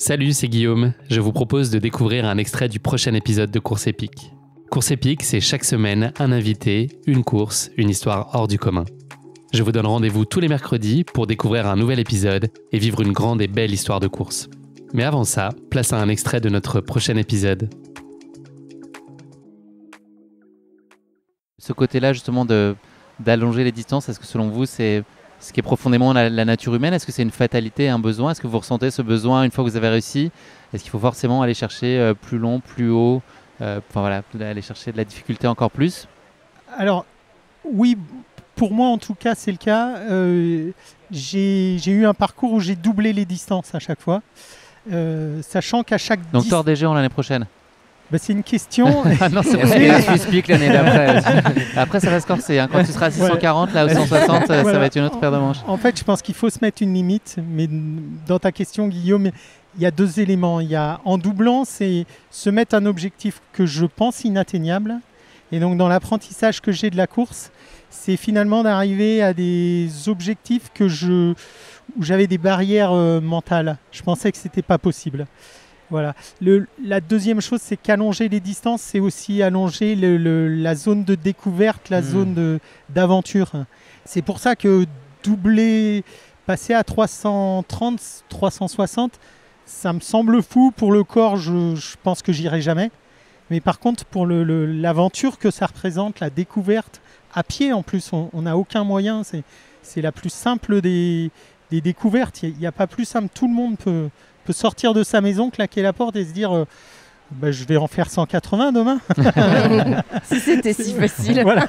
Salut, c'est Guillaume. Je vous propose de découvrir un extrait du prochain épisode de Course épique. Course épique, c'est chaque semaine un invité, une course, une histoire hors du commun. Je vous donne rendez-vous tous les mercredis pour découvrir un nouvel épisode et vivre une grande et belle histoire de course. Mais avant ça, place à un extrait de notre prochain épisode. Ce côté-là, justement, d'allonger les distances, est-ce que selon vous, c'est ce qui est profondément la nature humaine? Est-ce que c'est une fatalité, un besoin? Est-ce que vous ressentez ce besoin une fois que vous avez réussi? Est-ce qu'il faut forcément aller chercher plus long, plus haut, aller chercher de la difficulté encore plus? Alors, oui, pour moi en tout cas, c'est le cas. J'ai eu un parcours où j'ai doublé les distances à chaque fois, sachant qu'à chaque Donc Tour des Géants l'année prochaine? C'est une question. Ah non, c'est vrai. La Swiss Peak l'année d'après. Après, ça va se corser. Hein. Quand tu seras à 640, là, ou 160, ça va être une autre paire de manches. En fait, je pense qu'il faut se mettre une limite. Mais dans ta question, Guillaume, il y a deux éléments. Il y a, en doublant, c'est se mettre un objectif que je pense inatteignable. Et donc, dans l'apprentissage que j'ai de la course, c'est finalement d'arriver à des objectifs où j'avais des barrières mentales. Je pensais que ce n'était pas possible. Voilà. La deuxième chose, c'est qu'allonger les distances, c'est aussi allonger la zone de découverte, la zone d'aventure. C'est pour ça que passer à 330, 360, ça me semble fou. Pour le corps, je pense que j'irai jamais. Mais par contre, pour l'aventure que ça représente, la découverte, à pied en plus, on n'a aucun moyen. C'est la plus simple des découvertes. Il n'y a pas plus simple. Tout le monde peut sortir de sa maison, claquer la porte et se dire je vais en faire 180 demain. Si c'était si facile. Voilà.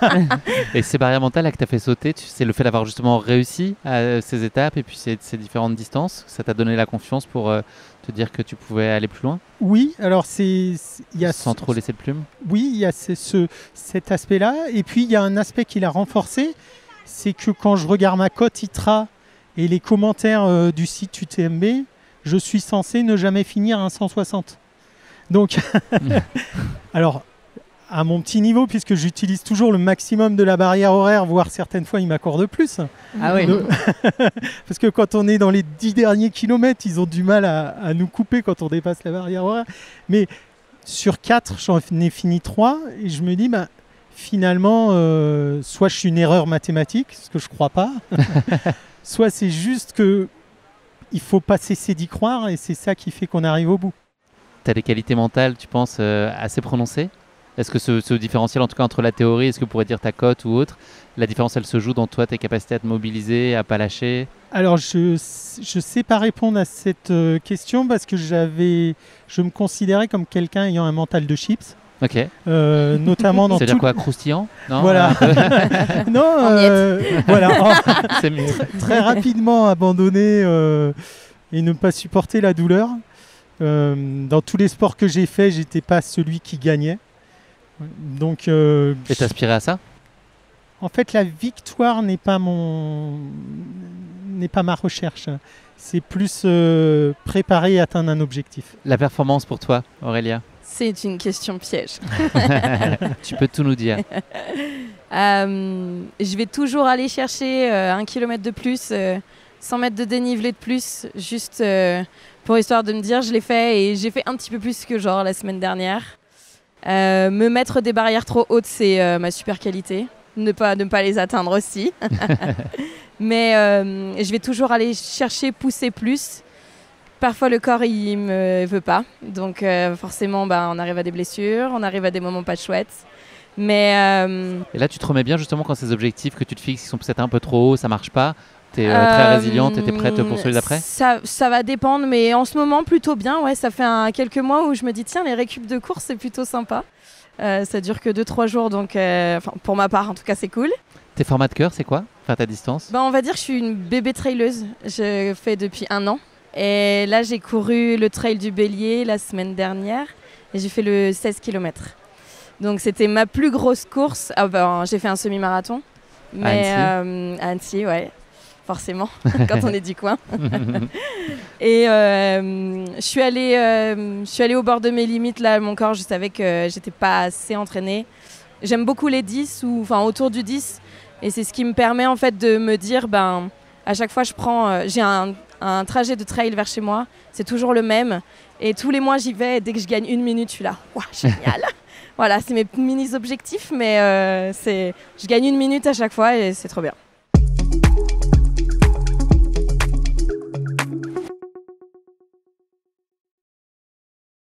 Et ces barrières mentales là, que tu as fait sauter, c'est le fait d'avoir justement réussi à ces étapes et puis ces différentes distances, ça t'a donné la confiance pour te dire que tu pouvais aller plus loin? Oui, alors sans trop laisser de plume. Oui, il y a cet aspect-là. Et puis il y a un aspect qui l'a renforcé, c'est que quand je regarde ma cote ITRA et les commentaires du site UTMB, je suis censé ne jamais finir un 160. Donc, alors, à mon petit niveau, puisque j'utilise toujours le maximum de la barrière horaire, voire certaines fois, ils m'accordent plus. Ah oui. Parce que quand on est dans les 10 derniers kilomètres, ils ont du mal à nous couper quand on dépasse la barrière horaire. Mais sur 4, j'en ai fini 3, et je me dis, finalement, soit je suis une erreur mathématique, ce que je ne crois pas, soit c'est juste que il ne faut pas cesser d'y croire et c'est ça qui fait qu'on arrive au bout. Tu as des qualités mentales, tu penses, assez prononcées? Est-ce que ce différentiel, en tout cas entre la théorie, est-ce que vous pourriez dire ta cote ou autre, la différence, elle se joue dans toi, tes capacités à te mobiliser, à ne pas lâcher? Alors, je ne sais pas répondre à cette question parce que je me considérais comme quelqu'un ayant un mental de chips. Ok. Notamment dans c'est-à-dire quoi, croustillant? Non, voilà. Non, voilà. C'est mieux. Très rapidement abandonné et ne pas supporter la douleur. Dans tous les sports que j'ai faits, j'étais pas celui qui gagnait. Donc. Et t'aspirais à ça? En fait, la victoire n'est pas ma recherche. C'est plus préparer et atteindre un objectif. La performance pour toi, Aurélia? C'est une question piège. Tu peux tout nous dire. Je vais toujours aller chercher 1 kilomètre de plus, 100 mètres de dénivelé de plus, juste pour histoire de me dire je l'ai fait et j'ai fait un petit peu plus que genre la semaine dernière. Me mettre des barrières trop hautes, c'est ma super qualité. Ne pas les atteindre aussi. Mais je vais toujours aller chercher, pousser plus. Parfois, le corps, il me veut pas. Donc, forcément, on arrive à des blessures, on arrive à des moments pas chouettes. Mais, Et là, tu te remets bien justement quand ces objectifs que tu te fixes, qui sont peut-être un peu trop hauts, ça marche pas. Tu es très résiliente et tu es prête pour celui d'après? Ça va dépendre, mais en ce moment, plutôt bien. Ouais, ça fait quelques mois où je me dis, tiens, les récup de course, c'est plutôt sympa. Ça dure que 2-3 jours, donc pour ma part, en tout cas, c'est cool. Tes formats de cœur, c'est quoi? Enfin, ta distance? On va dire que je suis une bébé traileuse. Je fais depuis 1 an. Et là, j'ai couru le trail du Bélier la semaine dernière et j'ai fait le 16 km. Donc, c'était ma plus grosse course. J'ai fait un semi-marathon. Mais, à Annecy, ouais, forcément, quand on est du coin. Et je suis allée au bord de mes limites. Là, mon corps, je savais que j'étais pas assez entraînée. J'aime beaucoup les 10, autour du 10. Et c'est ce qui me permet en fait de me dire, à chaque fois, je prends, j'ai un trajet de trail vers chez moi. C'est toujours le même. Et tous les mois, j'y vais. Et dès que je gagne 1 minute, je suis là. Waouh, génial. Voilà, c'est mes mini-objectifs, mais je gagne 1 minute à chaque fois et c'est trop bien.